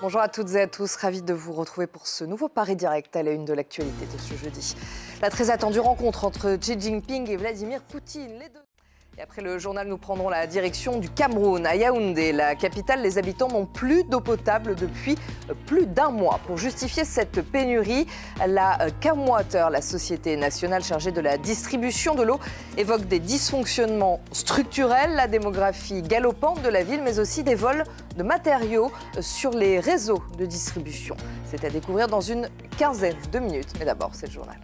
Bonjour à toutes et à tous, ravi de vous retrouver pour ce nouveau Paris Direct à la une de l'actualité de ce jeudi. La très attendue rencontre entre Xi Jinping et Vladimir Poutine, les deux. Et après le journal, nous prendrons la direction du Cameroun. À Yaoundé, la capitale, les habitants n'ont plus d'eau potable depuis plus d'un mois. Pour justifier cette pénurie, la Camwater, la société nationale chargée de la distribution de l'eau, évoque des dysfonctionnements structurels, la démographie galopante de la ville, mais aussi des vols de matériaux sur les réseaux de distribution. C'est à découvrir dans une quinzaine de minutes. Mais d'abord, c'est le journal.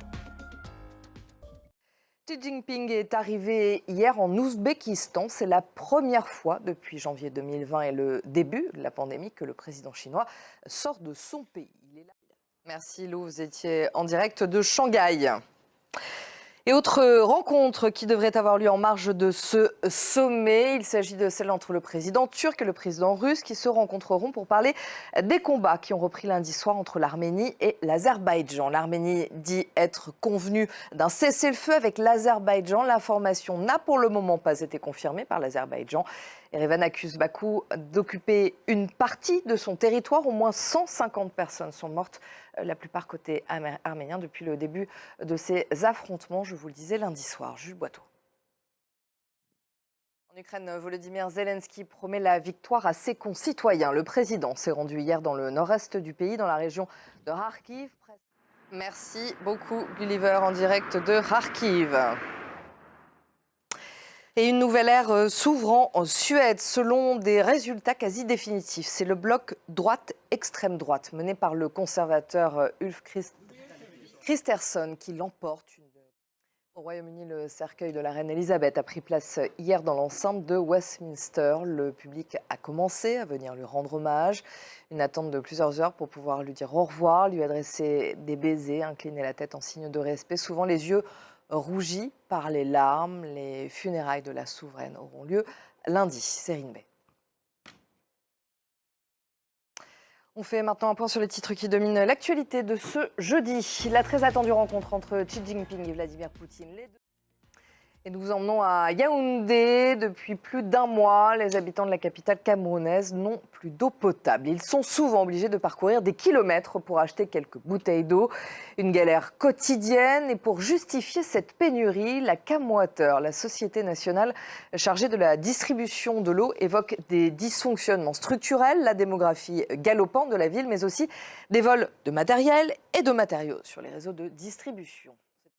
Xi Jinping est arrivé hier en Ouzbékistan. C'est la première fois depuis janvier 2020 et le début de la pandémie que le président chinois sort de son pays. Il est là. Merci Lou, vous étiez en direct de Shanghai. Et autre rencontre qui devrait avoir lieu en marge de ce sommet, il s'agit de celle entre le président turc et le président russe qui se rencontreront pour parler des combats qui ont repris lundi soir entre l'Arménie et l'Azerbaïdjan. L'Arménie dit être convenue d'un cessez-le-feu avec l'Azerbaïdjan. L'information n'a pour le moment pas été confirmée par l'Azerbaïdjan. Erevan accuse Bakou d'occuper une partie de son territoire. Au moins 150 personnes sont mortes, la plupart côté arménien, depuis le début de ces affrontements, je vous le disais lundi soir. Jules Boiteau. En Ukraine, Volodymyr Zelensky promet la victoire à ses concitoyens. Le président s'est rendu hier dans le nord-est du pays, dans la région de Kharkiv. Merci beaucoup, Gulliver, en direct de Kharkiv. Et une nouvelle ère s'ouvrant en Suède, selon des résultats quasi définitifs. C'est le bloc droite-extrême droite, mené par le conservateur Ulf Kristersson, qui l'emporte. Au Royaume-Uni, le cercueil de la reine Elisabeth a pris place hier dans l'enceinte de Westminster. Le public a commencé à venir lui rendre hommage. Une attente de plusieurs heures pour pouvoir lui dire au revoir, lui adresser des baisers, incliner la tête en signe de respect, souvent les yeux rougis par les larmes. Les funérailles de la souveraine auront lieu lundi. Serine Bay. On fait maintenant un point sur les titres qui dominent l'actualité de ce jeudi. La très attendue rencontre entre Xi Jinping et Vladimir Poutine, les deux. Et nous vous emmenons à Yaoundé. Depuis plus d'un mois, les habitants de la capitale camerounaise n'ont plus d'eau potable. Ils sont souvent obligés de parcourir des kilomètres pour acheter quelques bouteilles d'eau. Une galère quotidienne. Et pour justifier cette pénurie, la Camwater, la société nationale chargée de la distribution de l'eau, évoque des dysfonctionnements structurels, la démographie galopante de la ville, mais aussi des vols de matériel et de matériaux sur les réseaux de distribution.